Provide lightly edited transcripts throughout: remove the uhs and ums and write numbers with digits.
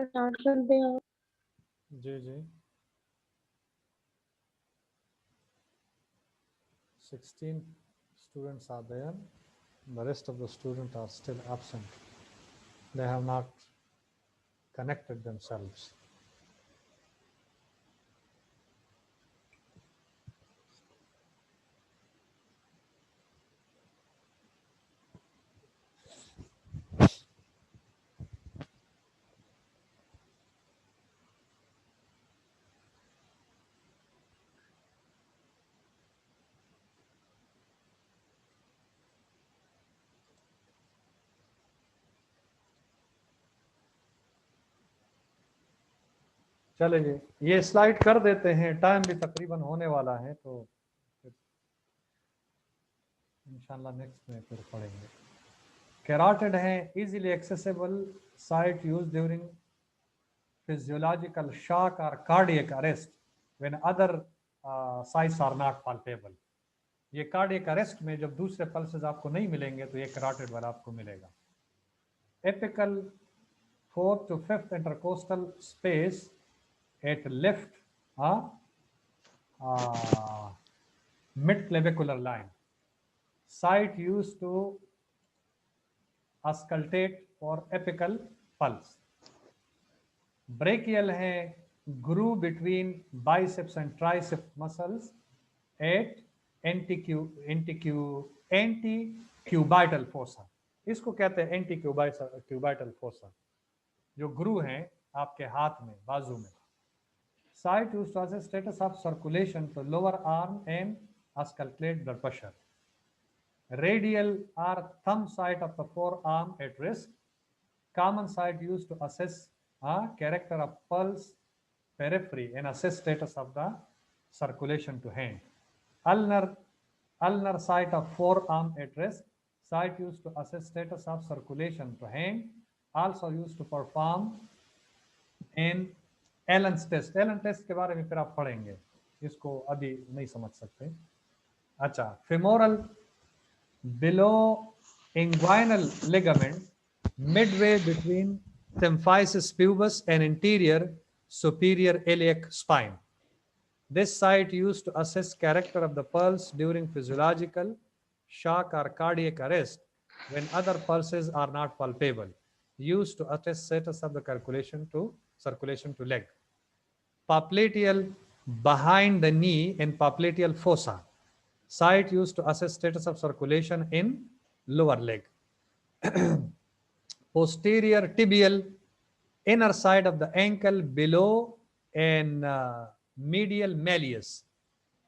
Start कर दे आप। जी जी 16 students are there. The rest of the students are still absent. They have not connected themselves. चलिए ये slide कर देते हैं, टाइम भी तकरीबन होने वाला है, तो इंशाल्लाह नेक्स्ट में फिर पढ़ेंगे। कैरोटिड है easily accessible site use during physiological shock और cardiac arrest when other sites are not palpable. ये कार्डियक अरेस्ट में जब दूसरे पल्सेस आपको नहीं मिलेंगे तो ये कैरोटिड वाला आपको मिलेगा। Apical 4th to 5th intercostal space at left mid-clavicular line. Site used to auscultate for apical pulse. Brachial है groove between biceps and tricep muscles at antecubital fossa. इसको कहते हैं antecubital fossa, जो ग्रू हैं आपके हाथ में, बाजू में। Site used to assess status of circulation to lower arm and auscultate blood pressure. Radial or thumb site of the forearm at rest. Common site used to assess character of pulse periphery and assess status of the circulation to hand. Ulnar site of forearm at rest. Site used to assess status of circulation to hand. Also used to perform an Allen's test. Allen's test के बारे में फिर आप पढ़ेंगे, इसको अभी नहीं समझ सकते। अच्छा, femoral below inguinal ligament midway between symphysis pubis and anterior superior iliac spine. This site used to assess character of the pulse during physiological shock or cardiac arrest when other pulses are not palpable. Used to assess status of the circulation to leg. Popliteal behind the knee and popliteal fossa. Site used to assess status of circulation in lower leg. Posterior tibial inner side of the ankle below and medial malleus.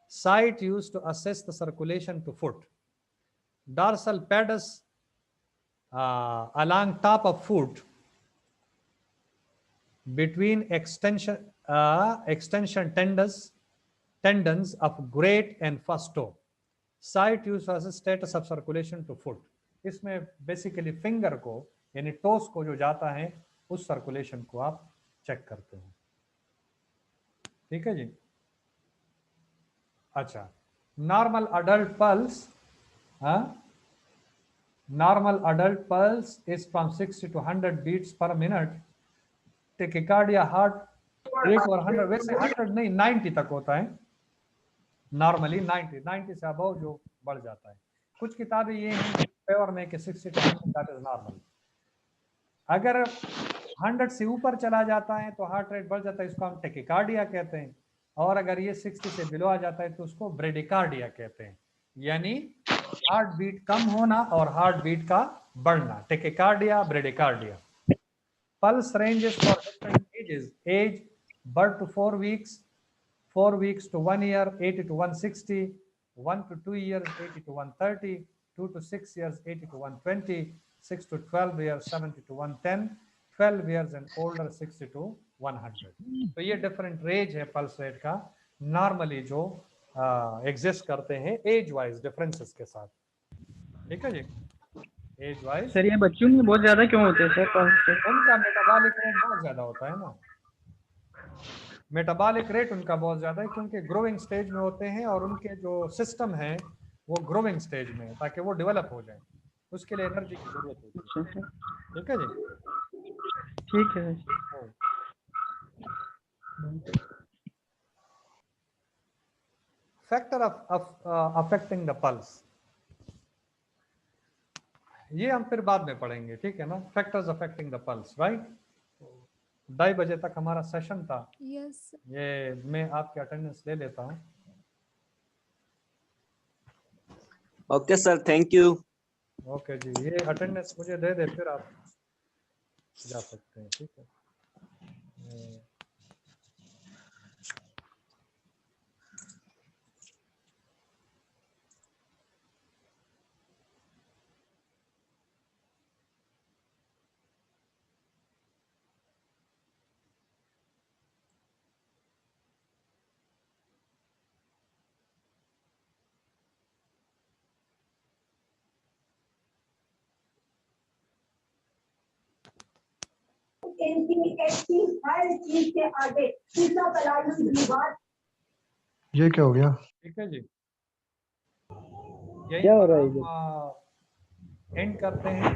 Site used to assess the circulation to foot. Dorsal pedis along top of foot between extension tendons of great and first toe. Site used to assess status of circulation to foot. इसमें basically finger को यानी toast को जो जाता है उस circulation को आप चेक करते हो। ठीक है जी। अच्छा, normal adult pulse, normal adult pulse is from 60 to 100 beats per minute. Tachycardia heart rate और 100, वैसे 100 नहीं 90 तक होता है नॉर्मली। 90 से अबव जो बढ़ जाता है। कुछ किताबें ये हैं फेवर में कि 60 to 100 दैट इज नॉर्मल। अगर 100 से ऊपर चला जाता है तो हार्ट रेट बढ़ जाता है, इसको हम टेकिकार्डिया कहते हैं। और अगर ये 60 से बिलो आ जाता है तो उसको ब्रेडिकार्डिया कहते हैं, यानी हार्ट बीट कम होना और हार्ट बीट का बढ़ना। Tachycardia, bradycardia. Pulse ranges for different ages. Age, birth to 4 weeks, 4 weeks to 1 year, 80 to 160, 1 to 2 years, 80 to 130, 2 to 6 years, 80 to 120, 6 to 12 years, 70 to 110, 12 years and older, 60 to 100. तो ये different range है pulse rate का, normally जो exist करते हैं age wise differences के साथ। ठीक है जी, एज वाइज। सर ये बच्चों में बहुत ज्यादा क्यों होते हैं सर पल्स रेट? उनका मेटाबॉलिक रेट बहुत ज्यादा होता है ना, मेटाबॉलिक रेट उनका बहुत ज्यादा है क्योंकि ग्रोइंग स्टेज में होते हैं और उनके जो सिस्टम है वो ग्रोइंग स्टेज में है ताकि वो डेवलप हो जाए, उसके लिए एनर्जी की जरूरत होती है। ठीक है जी, ठीक है। Factor of affecting the pulse, ये हम फिर बाद में पढ़ेंगे, ठीक है ना, factors affecting the pulse, right. 2:30 बजे तक हमारा सेशन था। यस ये मैं आपकी अटेंडेंस ले लेता हूँ। Okay sir, thank you. Okay जी, ये अटेंडेंस मुझे दे दे, फिर आप जा सकते हैं, ठीक है। हर चीज के आगे ये क्या हो गया? ठीक है जी, क्या हो रहा है यही एंड करते हैं।